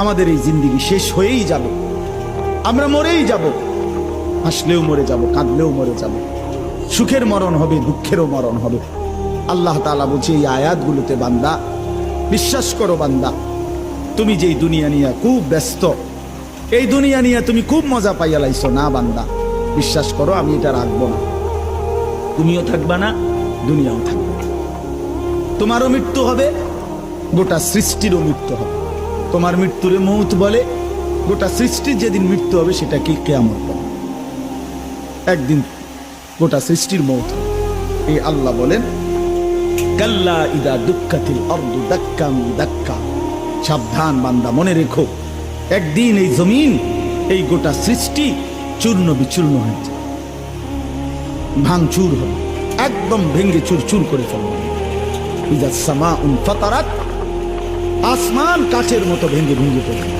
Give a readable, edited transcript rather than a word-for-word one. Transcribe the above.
আমাদের এই জিন্দেগি শেষ হয়েই যাবে, আমরা মরেই যাব, হাসলেও মরে যাব, কাঁদলেও মরে যাব, সুখের মরণ হবে, দুঃখেরও মরণ হবে। আল্লাহ তাআলা বলছে এই আয়াতগুলোতে, বান্দা বিশ্বাস করো, বান্দা তুমি যেই দুনিয়া নিয়ে খুব ব্যস্ত, এই দুনিয়া নিয়ে তুমি খুব মজা পাইয়া লাইছো না, বান্দা বিশ্বাস করো আমি এটা রাখবো না, তুমিও থাকবা না, দুনিয়াও থাকবে না। তোমারও মৃত্যু হবে, গোটা সৃষ্টিরও মৃত্যু হবে। তোমার মৃত্যুরে মৌত বলে, গোটা সৃষ্টির যেদিন মৃত্যু হবে সেটাকে কিয়ামত বলে। একদিন গোটা সৃষ্টির মৌত হবে। এই আল্লাহ বলেন, কাল্লা ইদা দুক্কাতিল আরদু দাক্কাম দাক্কা, সাবধান বান্দা, মনে রেখো একদিন এই জমিন, এই গোটা সৃষ্টি চূর্ণ বিচূর্ণ হয়ে যাবে, ভাঙচুর হবে, একদম ভেঙ্গে চুরচুর করে ফেলবে। ইদা সামাউন ফাতারাত, আসমান কাঠের মতো ভেঙ্গে ভেঙ্গে পড়বে।